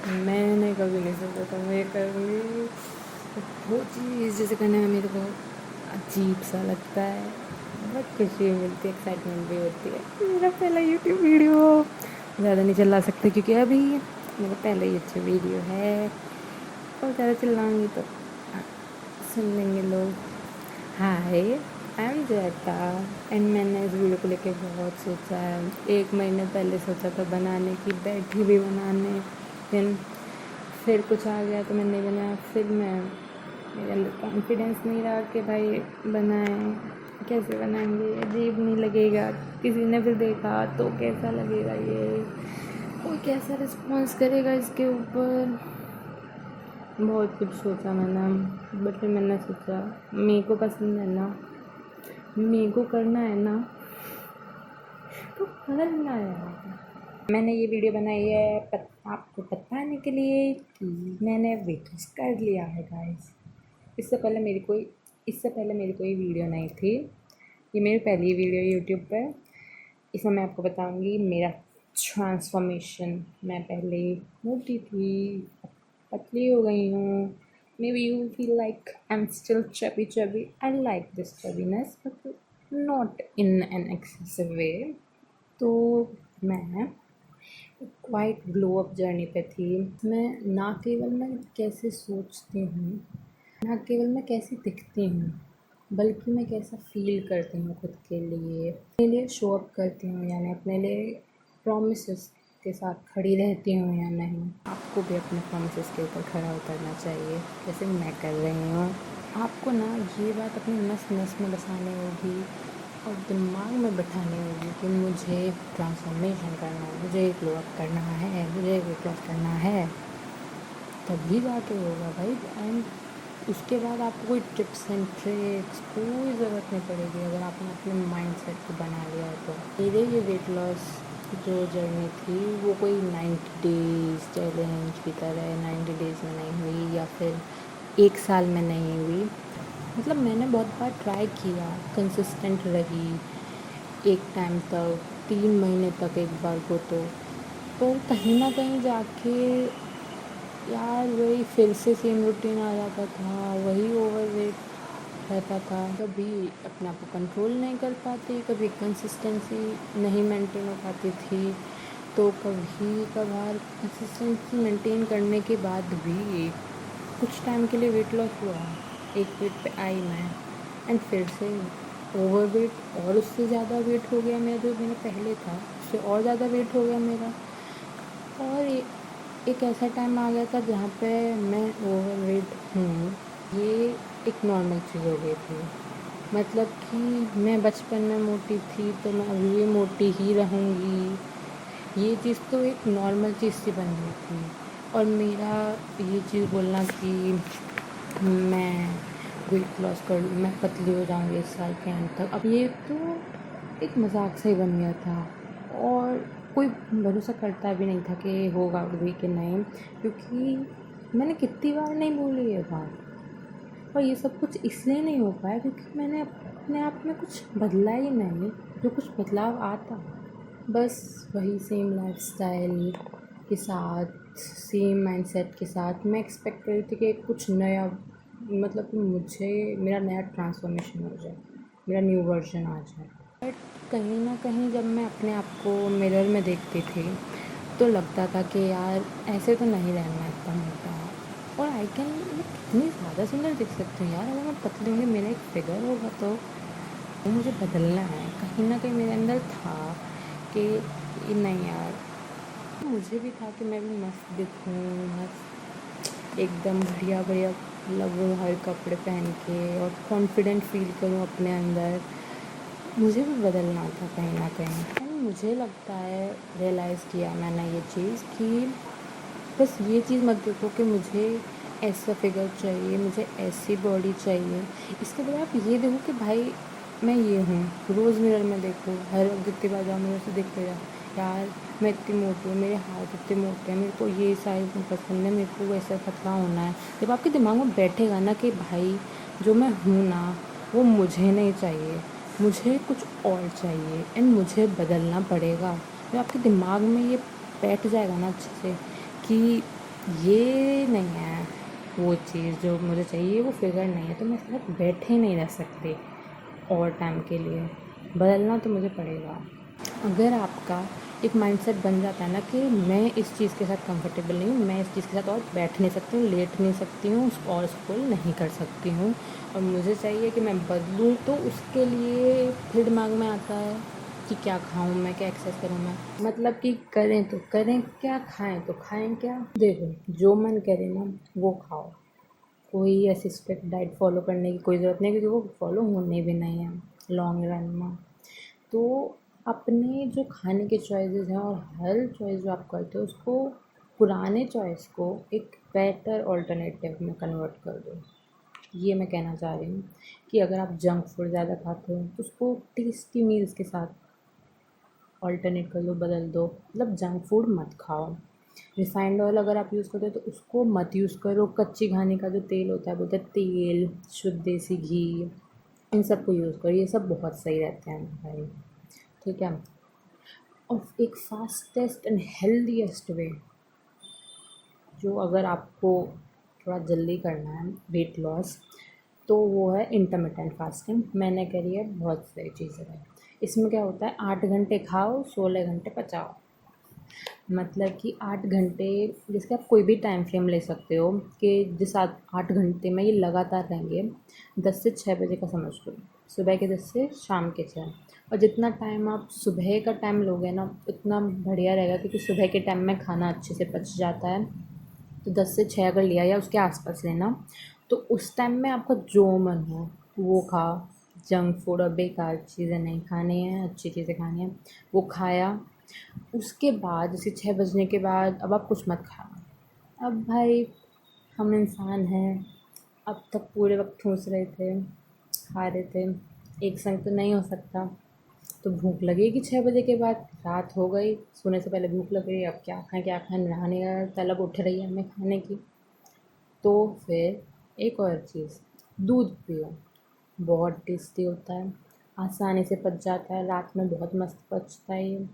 मैंने कभी नहीं सोचा था मैं ये करूँगी। वो चीज़ जैसे करने में मेरे को अजीब सा लगता है, बहुत खुशी भी मिलती है, एक्साइटमेंट भी होती है। मेरा पहला यूट्यूब वीडियो, ज़्यादा नहीं चिल्ला सकते क्योंकि अभी मेरा पहला ही अच्छा वीडियो है, और ज़्यादा चिल्लाऊंगी तो सुन लेंगे लोग। हाय, आई एम जयता एंड मैंने इस वीडियो को लेके बहुत सोचा है। 1 महीने पहले सोचा था बनाने की, बैठी भी बनाने, देन फिर कुछ आ गया तो मैंने नहीं बनाया। फिर मेरे अंदर कॉन्फिडेंस नहीं रहा कि भाई बनाएं, कैसे बनाएंगे, अजीब नहीं लगेगा, किसी ने फिर देखा तो कैसा लगेगा, ये कोई कैसा रिस्पॉन्स करेगा इसके ऊपर। बहुत कुछ सोचा मैंने, बट फिर मैंने सोचा मेरे को पसंद है ना, मेरे को करना है ना, तो करना है। मैंने ये वीडियो बनाई है आपको बताने के लिए कि मैंने वेट लॉस कर लिया है गाइस। इससे पहले मेरी कोई वीडियो नहीं थी, ये मेरी पहली वीडियो यूट्यूब पे। इसमें मैं आपको बताऊंगी मेरा ट्रांसफॉर्मेशन। मैं पहले मोटी थी, अब पतली हो गई हूँ। Maybe you feel like I am still chubby. I like this chubbiness but not in an excessive way. तो मैं क्वाइट ग्लो अप जर्नी पे थी। मैं ना केवल मैं कैसे सोचती हूँ, ना केवल मैं कैसी दिखती हूँ, बल्कि मैं कैसा फ़ील करती हूँ खुद के लिए, अपने लिए शो अप करती हूँ, यानी अपने लिए प्रॉमिसेस के साथ खड़ी रहती हूँ या नहीं। आपको भी अपने प्रॉमिसेस के ऊपर खड़ा उतरना चाहिए, जैसे मैं कर रही हूँ। आपको ना ये बात अपनी नस नस में बसानी होगी और दिमाग में बैठानी होगी कि मुझे ट्रांसफॉर्मेशन करना है, मुझे ग्लो अप करना है, मुझे वेट लॉस करना है, तभी जाके होगा भाई। एंड उसके बाद आपको कोई टिप्स एंड ट्रिक्स कोई ज़रूरत नहीं पड़ेगी अगर आपने अपने माइंड सेट को बना लिया है तो। मेरे ये वेट लॉस जो जर्नी थी वो कोई 90 डेज़ चैलेंज की तरह 90 डेज़ में नहीं हुई, या फिर 1 साल में नहीं हुई। मतलब मैंने बहुत बार ट्राई किया, कंसिस्टेंट रही एक टाइम तक, 3 महीने तक एक बार को तो, पर कहीं ना कहीं जाके यार वही फिर से सेम रूटीन आ जाता था, वही ओवरवेट रहता था। कभी अपने आप को कंट्रोल नहीं कर पाती, कभी कंसिस्टेंसी नहीं मेंटेन हो पाती थी, तो कभी कभार कंसिस्टेंसी मेंटेन करने के बाद भी कुछ टाइम के लिए वेट लॉस हुआ, एक वेट पे आई मैं, एंड फिर से ओवरवेट, और उससे ज़्यादा वेट हो गया मेरा जो मेरा पहले था, उससे और ज़्यादा वेट हो गया मेरा। और एक ऐसा टाइम आ गया था जहाँ पे मैं ओवरवेट हूँ, ये एक नॉर्मल चीज़ हो गई थी। मतलब कि मैं बचपन में मोटी थी तो मैं अभी भी मोटी ही रहूँगी, ये चीज़ तो एक नॉर्मल चीज़ सी बन गई थी। और मेरा ये चीज़ बोलना कि मैं वेट लॉस कर लूँ, मैं पतली हो जाऊँगी इस साल के अंत तक, अब ये तो एक मजाक सा ही बन गया था। और कोई भरोसा करता भी नहीं था कि होगा भी कि नहीं, क्योंकि मैंने कितनी बार नहीं बोली ये बात। और ये सब कुछ इसलिए नहीं हो पाया क्योंकि मैंने अपने आप में कुछ बदला ही नहीं, जो कुछ बदलाव आता बस वही सेम लाइफस्टाइल के साथ, सेम माइंडसेट के साथ मैं एक्सपेक्ट कर रही थी कि कुछ नया, मतलब कि मुझे मेरा नया ट्रांसफॉर्मेशन हो जाए, मेरा न्यू वर्जन आ जाए। बट कहीं ना कहीं जब मैं अपने आप को मिरर में देखती थी तो लगता था कि यार ऐसे तो नहीं रहना इतना मोटा, और आई कैन, मैं कितनी ज़्यादा सुंदर दिख सकती हूँ यार अगर मैं पतली होंगी, मेरा एक फिगर होगा तो मुझे बदलना है। कहीं ना कहीं मेरे अंदर था कि नहीं यार, मुझे भी था कि मैं भी मस्त दिखूँ, मस्त एकदम बढ़िया बढ़िया लगूँ हर कपड़े पहन के, और कॉन्फिडेंट फील करूँ अपने अंदर। मुझे भी बदलना था कहीं ना कहीं। एंड मुझे लगता है रियलाइज़ किया मैंने ये चीज़ कि बस ये चीज़ मत देखो कि मुझे ऐसा फिगर चाहिए, मुझे ऐसी बॉडी चाहिए, इसके बजाय आप ये देखो कि भाई मैं ये हूँ। रोज़ मिरर में देखो, हर वक्त जितनी बार जाओ मिरर से देखते जाओ, यार मैं इतनी मोटी हूँ, मेरे हाथ इतने मोटे हैं, मेरे को ये साइज़ पसंद है, मेरे को वैसा पतला होना है। जब आपके दिमाग में बैठेगा ना कि भाई जो मैं हूँ ना वो मुझे नहीं चाहिए, मुझे कुछ और चाहिए एंड मुझे बदलना पड़ेगा, जब आपके दिमाग में ये बैठ जाएगा ना अच्छे से कि ये नहीं है वो चीज़ जो मुझे चाहिए, वो फिगर नहीं है, तो मैं इसके साथ बैठे नहीं रह सकती और टाइम के लिए। बदलना तो मुझे पड़ेगा। अगर आपका एक माइंडसेट बन जाता है ना कि मैं इस चीज़ के साथ कंफर्टेबल नहीं हूँ, मैं इस चीज़ के साथ और बैठ नहीं सकती हूँ, लेट नहीं सकती हूँ और स्क्रॉल नहीं कर सकती हूँ, और मुझे चाहिए कि मैं बदलूँ, तो उसके लिए फिर दिमाग में आता है कि क्या खाऊं मैं, क्या एक्सरसाइज करूं मैं। मतलब कि करें तो करें क्या, खाएं तो खाएं क्या। देखो, जो मन करे ना वो खाओ। कोई ऐसी स्ट्रिक्ट डाइट फॉलो करने की कोई ज़रूरत नहीं, क्योंकि वो फॉलो होने भी नहीं है लॉन्ग रन में। तो अपने जो खाने के चॉइसेस हैं, और हर चॉइस जो आप करते हो उसको, पुराने चॉइस को एक बेटर ऑल्टरनेटिव में कन्वर्ट कर दो। ये मैं कहना चाह रही हूँ कि अगर आप जंक फूड ज़्यादा खाते हो तो उसको टेस्टी मील्स के साथ ऑल्टरनेट कर दो, बदल दो। मतलब जंक फूड मत खाओ। रिफाइंड ऑयल अगर आप यूज़ करते हो तो उसको मत यूज़ करो। कच्ची घानी का जो तेल होता है, बोलते हैं तेल, शुद्ध देसी घी, इन सब को यूज़ करो। ये सब बहुत सही रहते हैं भाई, ठीक है। और एक फास्टेस्ट एंड हेल्दीएस्ट वे, जो अगर आपको थोड़ा जल्दी करना है वेट लॉस, तो वो है इंटरमिटेंट फास्टिंग। मैंने करी है, बहुत सही चीज़ है। इसमें क्या होता है, 8 घंटे खाओ, 16 घंटे पचाओ। मतलब कि 8 घंटे, जिसके आप कोई भी टाइम फ्रेम ले सकते हो कि जिस 8 घंटे में ये लगातार रहेंगे। 10 से 6 बजे का समझ लो, सुबह के 10 से शाम के 6। और जितना टाइम आप सुबह का टाइम लोगे ना उतना बढ़िया रहेगा, क्योंकि सुबह के टाइम में खाना अच्छे से पच जाता है। तो 10 से 6 अगर लिया या उसके आसपास लेना, तो उस टाइम में आपका जो मन हो वो खाओ। जंक फूड और बेकार चीज़ें नहीं खानी है, अच्छी चीज़ें खानी है, वो खाया। उसके बाद जैसे 6 बजने के बाद अब आप कुछ मत खाना। अब भाई, हम इंसान हैं, अब तक पूरे वक्त ठूस रहे थे, खा रहे थे, एक संग तो नहीं हो सकता। तो भूख लगेगी 6 बजे के बाद, रात हो गई, सोने से पहले भूख लग रही है, अब क्या खाएं क्या खाएं, नहाने का तलब उठ रही है हमें खाने की। तो फिर एक और चीज़, दूध पियो। बहुत टेस्टी होता है, आसानी से पच जाता है, रात में बहुत मस्त पचता है ये।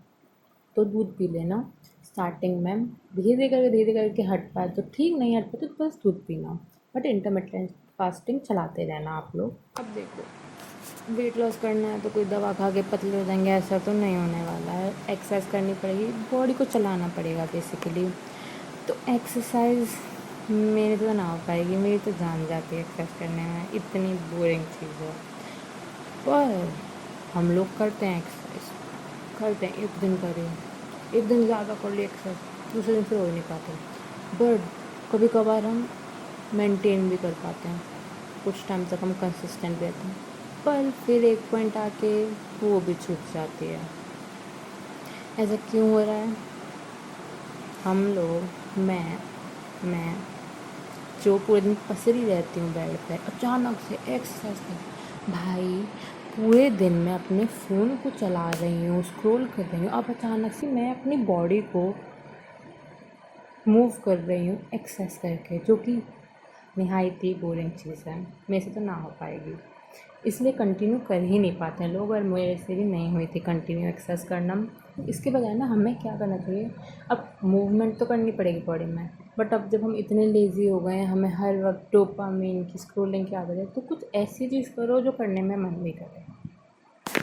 तो दूध पी लेना स्टार्टिंग में। धीरे करके हट पाए तो ठीक, नहीं हट पाए तो बस दूध पीना। बट इंटरमिटेंट फास्टिंग चलाते रहना आप लोग। अब देखो, वेट लॉस करना है तो कोई दवा खा के पतले हो जाएंगे, ऐसा तो नहीं होने वाला है। एक्सरसाइज करनी पड़ेगी, बॉडी को चलाना पड़ेगा बेसिकली। तो एक्सरसाइज मेरे तो ना हो पाएगी, मेरी तो जान जाती है एक्सरसाइज करने में, इतनी बोरिंग चीज़ है। पर हम लोग करते हैं एक्सरसाइज, करते हैं, एक दिन करें, एक दिन ज़्यादा कर लिए एक्सरसाइज, दूसरे दिन फिर हो ही नहीं पाते। बट कभी कभार हम मेंटेन भी कर पाते हैं, कुछ टाइम तक हम कंसिस्टेंट रहते हैं, पर फिर एक पॉइंट आके वो भी छूट जाती है। ऐसा क्यों हो रहा है? हम लोग, मैं जो पूरे दिन पसरी रहती हूँ बेड पे, अचानक से एक्सरसाइज कर, भाई पूरे दिन मैं अपने फ़ोन को चला रही हूँ, स्क्रॉल कर रही हूँ, अब अचानक से मैं अपनी बॉडी को मूव कर रही हूँ एक्सरसाइज करके, जो कि निहायत ही बोरिंग चीज़ है, मेरे से तो ना हो पाएगी। इसलिए कंटिन्यू कर ही नहीं पाते हैं लोग, और मेरे से भी नहीं हुई थी कंटिन्यू एक्सरसाइज करना। इसके बजाय ना हमें क्या करना चाहिए, अब मूवमेंट तो करनी पड़ेगी बॉडी में, बट अब जब हम इतने लेज़ी हो गए हैं, हमें हर वक्त डोपामिन की, स्क्रॉलिंग की आदत है, तो कुछ ऐसी चीज़ करो जो करने में मन भी करे,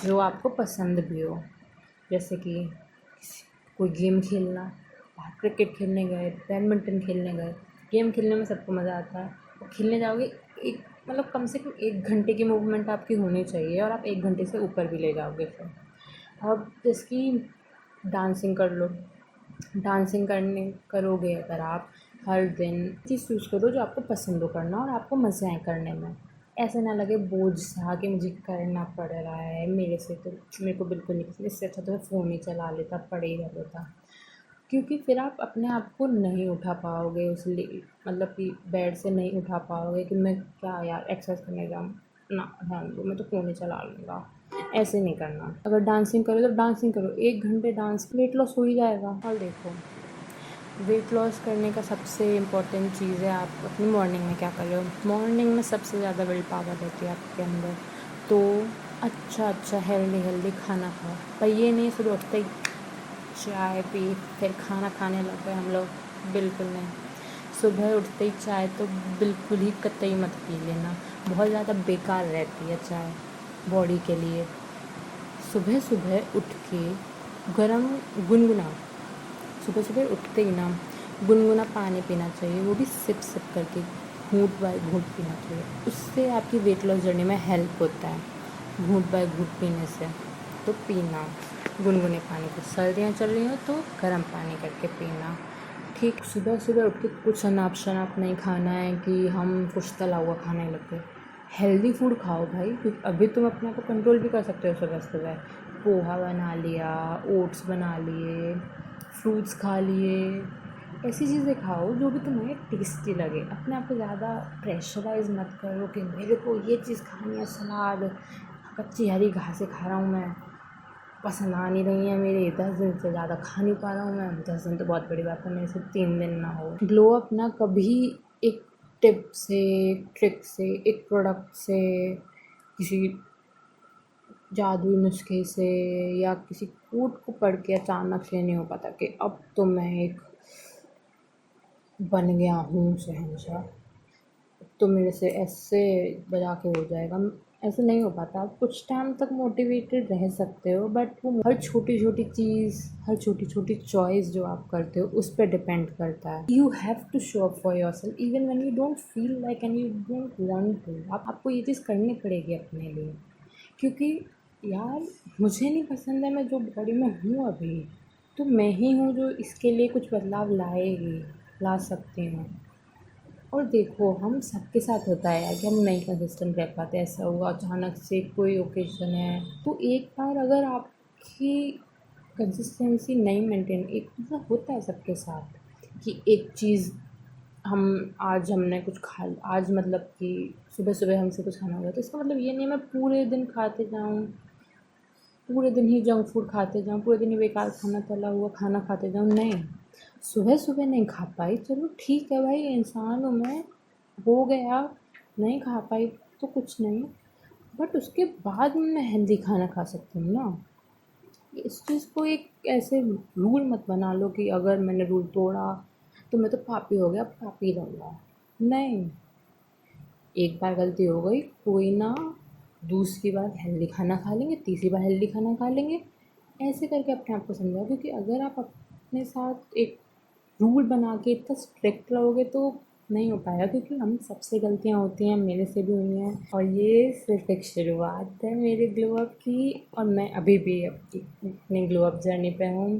जो आपको पसंद भी हो। जैसे कि कोई गेम खेलना, बाहर क्रिकेट खेलने गए, बैडमिंटन खेलने गए। गेम खेलने में सबको मज़ा आता है, और खेलने जाओगे, एक मतलब कम से कम 1 घंटे की मूवमेंट आपकी होनी चाहिए, और आप 1 घंटे से ऊपर भी ले जाओगे फिर। अब जैसे कि डांसिंग कर लो, डांसिंग करने करोगे अगर आप हर दिन, चीज़ चूज़ करो जो आपको पसंद हो करना और आपको मज़े आए करने में। ऐसा ना लगे बोझ सा कि मुझे करना पड़ रहा है, मेरे से तो, मेरे को बिल्कुल नहीं पसंद, इससे अच्छा तो मैं फ़ोन ही चला लेता, पड़े ही रह लेता। क्योंकि फिर आप अपने आप को नहीं उठा पाओगे उस मतलब कि बेड से नहीं उठा पाओगे कि मैं क्या यार एक्सरसाइज करने जाऊँ, ना ध्यान दो, मैं तो फ़ोन ही चला लूँगा। ऐसे नहीं करना। अगर डांसिंग करो तो डांसिंग करो, 1 घंटे डांस, वेट लॉस हो ही जाएगा। और देखो, वेट लॉस करने का सबसे इम्पोर्टेंट चीज़ है आप अपनी मॉर्निंग में क्या कर रहे हो। मॉर्निंग में सबसे ज़्यादा विल पावर रहती है आपके अंदर, तो अच्छा हेल्दी खाना खाओ। पर ये नहीं सुबह उठते ही चाय पी फिर खाना खाने लग गए हम लोग, बिल्कुल नहीं। सुबह उठते ही चाय तो बिल्कुल ही कतई मत पी लेना, बहुत ज़्यादा बेकार रहती है चाय बॉडी के लिए। सुबह सुबह उठ के गरम गुनगुना सुबह सुबह उठते ही ना गुनगुना पानी पीना चाहिए, वो भी सिप सिप करके, घूंट बाय घूंट पीना चाहिए। उससे आपकी वेट लॉस जर्नी में हेल्प होता है घूंट बाय घूंट पीने से। तो पीना गुनगुने पानी को, सर्दियाँ चल रही हो तो गर्म पानी करके पीना। ठीक, सुबह सुबह उठ के कुछ अनाप शनाप नहीं खाना है कि हम कुछ तला हुआ खाने लगे। हेल्दी फूड खाओ भाई, क्योंकि अभी तुम अपने आप को कंट्रोल भी कर सकते हो। सुबह सुबह पोहा बना लिया, ओट्स बना लिए, फ्रूट्स खा लिए, ऐसी चीज़ें खाओ जो भी तुम्हें टेस्टी लगे। अपने आप को ज़्यादा प्रेशराइज मत करो कि मेरे को ये चीज़ खानी है, सलाद कच्ची हरी घासें खा रहा हूँ मैं, पसंद आ नहीं रही है मेरे, 10 दिन से ज़्यादा खा नहीं पा रहा हूँ मैं। 10 दिन तो बहुत बड़ी बात है, मेरे से 3 दिन ना हो। ग्लो अप ना कभी एक टिप से, एक ट्रिक से, एक प्रोडक्ट से, किसी जादुई नुस्खे से या किसी कोट को पढ़ के अचानक से नहीं हो पाता कि अब तो मैं एक बन गया हूँ शहंशाह, अब तो मेरे से ऐसे बजा के हो जाएगा। ऐसे नहीं हो पाता। आप कुछ टाइम तक मोटिवेटेड रह सकते हो, बट वो हर छोटी छोटी चीज़, हर छोटी छोटी चॉइस जो आप करते हो उस पर डिपेंड करता है। You have to show up for yourself even when you don't feel like and you don't want to. आपको ये चीज़ करनी पड़ेगी अपने लिए, क्योंकि यार मुझे नहीं पसंद है मैं जो बॉडी में हूँ अभी, तो मैं ही हूँ जो इसके लिए कुछ बदलाव ला सकती हूँ। और देखो हम सबके साथ होता है यार कि हम नहीं कंसिस्टेंट रह पाते। ऐसा हुआ अचानक से कोई ओकेज़न है, तो एक बार अगर आपकी कंसिस्टेंसी नहीं मेंटेन, एक मतलब होता है सबके साथ कि एक चीज़ हम आज हमने कुछ खा, आज मतलब कि सुबह सुबह हमसे कुछ खाना हो गया, तो इसका मतलब ये नहीं मैं पूरे दिन खाते जाऊँ, पूरे दिन ही जंक फूड खाते जाऊँ, पूरे दिन ही बेकार खाना, तला हुआ खाना खाते जाऊँ। नहीं, सुबह सुबह नहीं खा पाई, चलो ठीक है भाई, इंसान हूँ मैं, हो गया, नहीं खा पाई तो कुछ नहीं, बट उसके बाद मैं हेल्दी खाना खा सकती हूँ ना। इस चीज़ को एक ऐसे रूल मत बना लो कि अगर मैंने रूल तोड़ा तो मैं तो पापी हो गया, पापी रहूँगा। नहीं, एक बार गलती हो गई कोई ना, दूसरी बार हेल्दी खाना खा लेंगे, तीसरी बार हेल्दी खाना खा लेंगे, ऐसे करके अपने आप को समझाओ। क्योंकि अगर आप अपने साथ एक रूल बना के इतना स्ट्रिक्ट रहोगे तो नहीं हो पाएगा, क्योंकि हम सबसे गलतियाँ होती हैं, मेरे से भी हुई हैं, और ये सिर्फ एक शुरुआत है मेरे ग्लो अप की, और मैं अभी भी अपनी ग्लो अप जर्नी पे हूँ,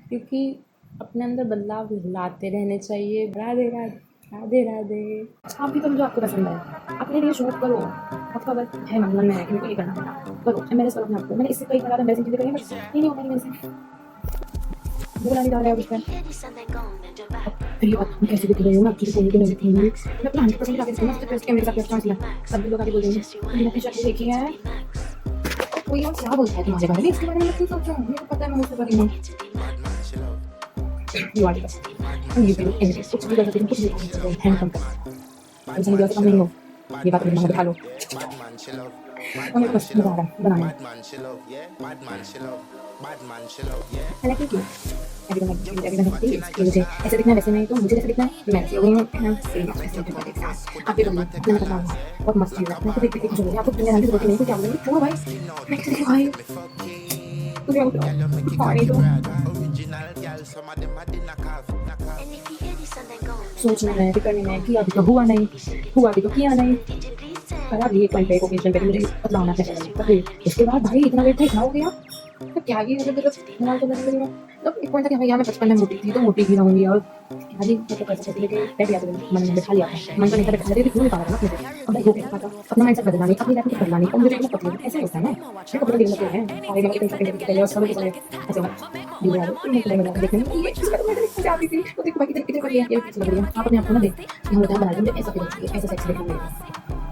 क्योंकि अपने अंदर बदलाव लाते रहने चाहिए। राधे राधे, राधे राधे। आप भी करो जो आपको पसंद है, अपने लिए शो करो। आपको अगर है मन में है कि मेरे को ये करना है, करो। एम्बेरस करो अपने आप को। मैंने इससे कई बार एम्बेरसिंग चीज़ें करी हैं, बट ये नहीं हो पाई मेरे से। बोला नहीं जा रहा है उस पर। फिर ये बात मैं कैसे दिख रही हूँ, मैं आपकी फोन की नहीं दिखूंगी, मैं अपना 100% आगे दिखूंगा। ट्रस्ट किया मेरे साथ, ट्रस्ट किया, सब लोग आगे बोल रहे हैं मैंने अपनी शक्ल देखी है। कोई और क्या बोलता है तुम्हारे बारे में, इसके बारे में मैं क्यों सोच रहा हूँ, मेरे को पता है मैं उसके बारे में। You are the best, you can anything, कुछ भी कर सकती हूँ, कुछ भी कर सकती हूँ, हैंड कम कर, तुम समझ कम नहीं हो। ये बात मेरे दिमाग में बिठा लो, और मेरे को बस मजा आ रहा है बनाने में। हालांकि क्यों मुझे ऐसे दिखना है वैसे नहीं, तो मुझे जैसे दिखना है मैं वैसे हो गई हूँ। आपके तो मैंने पता हुआ बहुत मस्त चीज़ है, मैं तो देख देख के खुश हो गई। आपको दुनिया जानती रोटी नहीं तो क्या बोलेंगे, छोड़ो भाई मैं कैसे दिखूँ भाई, तुझे पानी दो। सोचना है, फिक्र नहीं है, किया भी तो हुआ नहीं, हुआ भी तो किया नहीं। करा भी एक पॉइंट पे, एक ओकेजन पे मुझे पतला होना चाहिए, पर फिर इसके बाद भाई इतना वेट था, इतना हो गया तो क्या ही मतलब तो मैंने तो एक पॉइंट था कि हाँ यार मैं बचपन में मोटी थी तो मोटी ही रहूँगी, और हाजी मतलब कर सकती लेकिन बैठ गया, तो मन में बैठा लिया था, मन तो नहीं था, बैठा लिया, क्यों नहीं पा रहा ना मुझे। अब भाई हो गया था, अपना माइंडसेट बदलना नहीं, अपनी लाइफ को बदलना नहीं, और मुझे देखना पड़ता है ऐसे होता है ना, मेरे को पता नहीं लगता है सारे जगह कहीं कहीं पहले और सब कुछ ऐसे होगा दी रहा है, नहीं पता लगा देखने में ये चीज़ कर मैं देखना चाहती थी, तो देखो भाई कितने कर लिया, ये चीज़ लग रही है। आप अपने आप को ना देख कि हम बता रहे हैं ऐसा करना चाहिए, ऐसा सेक्स देखना है,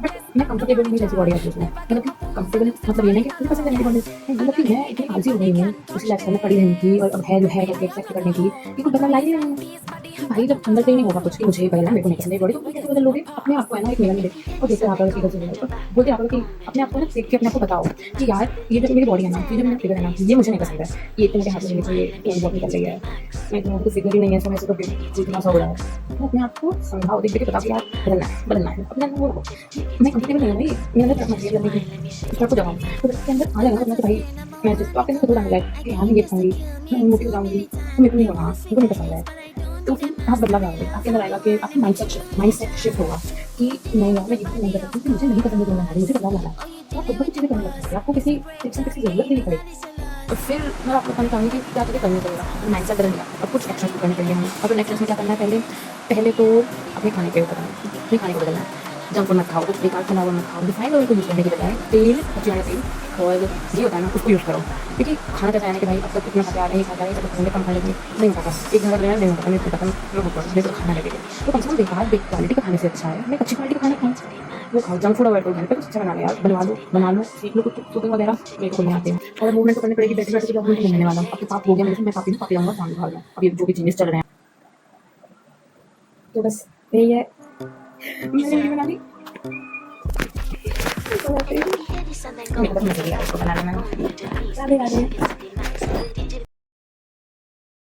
बट मैं कंफर्टेबल नहीं जैसी बॉडी आती है, मतलब कि कंफर्टेबल मतलब ये नहीं कि मुझे पसंद है मेरी बॉडी, मतलब कि मैं इतनी आलसी हो गई हूँ उस लाइफस्टाइल में पड़ी रहने की, और अब है जो है करके एक्सेप्ट करने की, ये कोई बदलाव ला ही नहीं है। भाई जब अंदर से ही नहीं होगा कुछ कि मुझे पहले मेरे को नहीं पसंद है बॉडी, तो कैसे बदल लोगे? अपने आप को है ना एक मिला मिले और देखते आप लोग इधर से बोलते आप लोग कि अपने आप को ना देख के अपने आप को बताओ कि यार ये जो मेरी बॉडी है ना, ये जो मेरा फिगर है ना, ये मुझे नहीं पसंद है, ये तो मेरे हाथ में नहीं चाहिए, ये बहुत निकल चाहिए, मैं तो आपको फिगर ही नहीं है, तो मैं तो जितना सा हो रहा है। तो अपने आप को समझाओ, देख के बताओ कि यार बदलना है अपने अंदर वो मैं कंफर्टेबल नहीं हूँ भाई, मेरे अंदर मटेरियल करने की इस तरह को जवाब तो इसके अंदर आ जाएगा तो भाई मैं जिस तो आपके अंदर थोड़ा लगा कि हाँ मैं ये खाऊंगी, मैं मोटी हो जाऊंगी, तो मेरे को नहीं होगा, मेरे को नहीं पसंद है। तो फिर आप बदलाव लाओगे, आपके अंदर आएगा कि आपकी माइंडसेट शिफ्ट होगा कि नहीं यार मैं ये नहीं कर सकती, मुझे नहीं पसंद है, मुझे बदलाव लाना है। तो आप खुद बड़ी चीज़ें करने लग सकते हैं, आपको किसी टिप्स एंड ट्रिक्स की जरूरत नहीं पड़ेगी। तो फिर मैं आपको बताना चाहूँगी कि क्या चीज़ें करनी पड़ेगा, माइंडसेट बदल लिया, अब कुछ एक्शन करने पड़ेंगे हमें। और नेक्स्ट में क्या करना है, पहले तो अपने खाने के ऊपर अपने खाने को बदलना है। जंक फूड मत खाओ, कुछ बेकार खाना मत खाओ, रिफाइंड ऑयल को यूज़ करने के बजाय तेल, सब्जी वाला तेल और ये होता है ना उसको यूज़ करो। क्योंकि खाना कैसा है ना कि भाई अब तक कितना खाता नहीं खाता है, जब खाने कम खाने नहीं होता, एक घंटा रहना नहीं होता, नहीं पता मैं होता तो खाना लगेगा। तो कम से कम बेकार क्वालिटी का खाने से अच्छा है मैं अच्छी क्वालिटी का खाना खाऊँ, वो खाओ। जंक फूड अवॉइड करो, घर पे कुछ अच्छा बना लो यार, बना लो सीख लो कुछ कुकिंग वगैरह, मेरे को नहीं आते हैं। और मूवमेंट तो करनी पड़ेगी, बैठे बैठे जब नहीं मिलने वाला, अब तो पाप हो गया मेरे से, मैं पापी आऊँगा काम भाग में, अब ये जो भी चेंजेस चल रहे हैं। तो बस यही है, मैंने वीडियो बना ली, मेरे को तो मजा भी आ रहा है इसको बनाने में। राधे राधे।